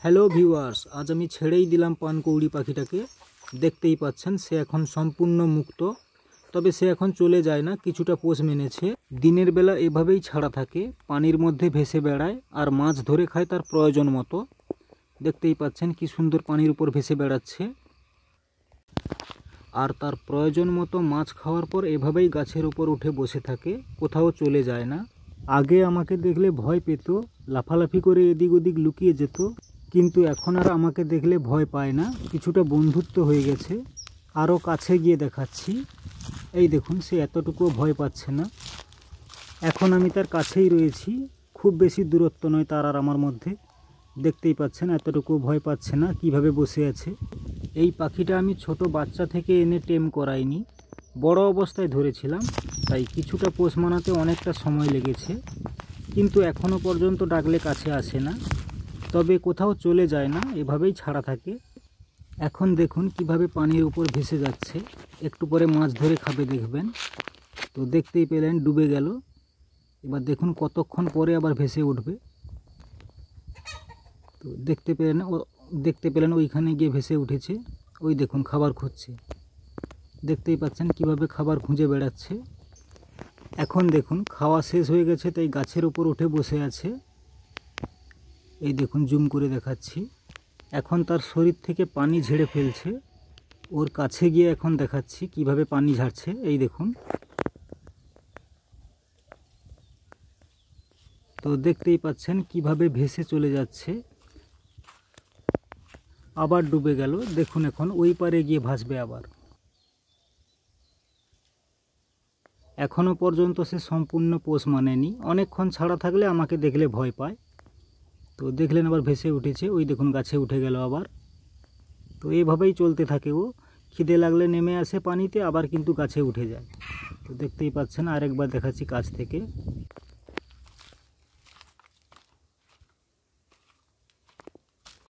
Hello viewers, আজ আমি ছেড়েই দিলাম পানকৌড়ি পাখিটাকে। দেখতেই পাচ্ছেন সে এখন সম্পূর্ণ মুক্ত, তবে সে এখন চলে যায় না, কিছুটা পোষ মেনেছে। দিনের বেলা এভাবেই ছাড়া থাকে, পানির মধ্যে ভেসে বেড়ায় আর মাছ ধরে খায় তার প্রয়োজন মতো। দেখতেই পাচ্ছেন কি সুন্দর পানির উপর ভেসে বেড়াচ্ছে, আর তার প্রয়োজন মতো মাছ খাওয়ার পর এভাবেই গাছের উপর উঠে বসে থাকে, কোথাও চলে যায় না। আগে আমাকে দেখলে ভয় পেত, লাফালাফি করে এদিক ওদিক লুকিয়ে যেত, কিন্তু এখন আর আমাকে দেখলে ভয় পায় না, কিছুটা বন্ধুত্ব হয়ে গেছে। আরও কাছে গিয়ে দেখাচ্ছি, এই দেখুন সে এতটুকুও ভয় পাচ্ছে না। এখন আমি তার কাছেই রয়েছি, খুব বেশি দূরত্ব নয় তার আর আমার মধ্যে। দেখতেই পাচ্ছেন এতটুকু ভয় পাচ্ছে না, কিভাবে বসে আছে। এই পাখিটা আমি ছোট বাচ্চা থেকে এনে টেম করাইনি, বড় অবস্থায় ধরেছিলাম, তাই কিছুটা পোষ মানাতে অনেকটা সময় লেগেছে। কিন্তু এখনও পর্যন্ত ডাকলে কাছে আসে না, তবে কোথাও চলে যায় না, এভাবেই ছাড়া থাকে। এখন দেখুন কিভাবে পানির উপর ভেসে যাচ্ছে, একটু পরে মাছ ধরে খাবে দেখবেন। তো দেখতেই পেলেন ডুবে গেল, এবার দেখুন কতক্ষণ পরে আবার ভেসে উঠবে। তো দেখতে পেলেন ওইখানে গিয়ে ভেসে উঠেছে, ওই দেখুন খাবার খুঁজছে। দেখতেই পাচ্ছেন কিভাবে খাবার খুঁজে বেড়াচ্ছে। এখন দেখুন খাওয়া শেষ হয়ে গেছে, তাই গাছের উপর উঠে বসে আছে। এই দেখুন জুম করে দেখাচ্ছি, এখন তার শরীর থেকে পানি ঝেড়ে ফেলছে। ওর কাছে গিয়ে এখন দেখাচ্ছি কিভাবে পানি ঝাড়ছে, এই দেখুন। তো দেখতেই পাচ্ছেন কিভাবে ভেসে চলে যাচ্ছে, আবার ডুবে গেল। দেখুন এখন ওই পারে গিয়ে ভাসবে আবার। এখনো পর্যন্ত সে সম্পূর্ণ পোষ মানেনি, অনেকক্ষণ ছাড়া থাকলে আমাকে দেখলে ভয় পায়। তো দেখলেন আবার ভেসে উঠেছে, ওই দেখুন গাছে উঠে গেল আবার। তো এইভাবেই চলতে থাকে ও, খিদে লাগলে নেমে আসে পানিতে, আবার কিন্তু গাছে উঠে যায়। তো দেখতেই পাচ্ছেন, আরেকবার দেখাচ্ছি কাছ থেকে।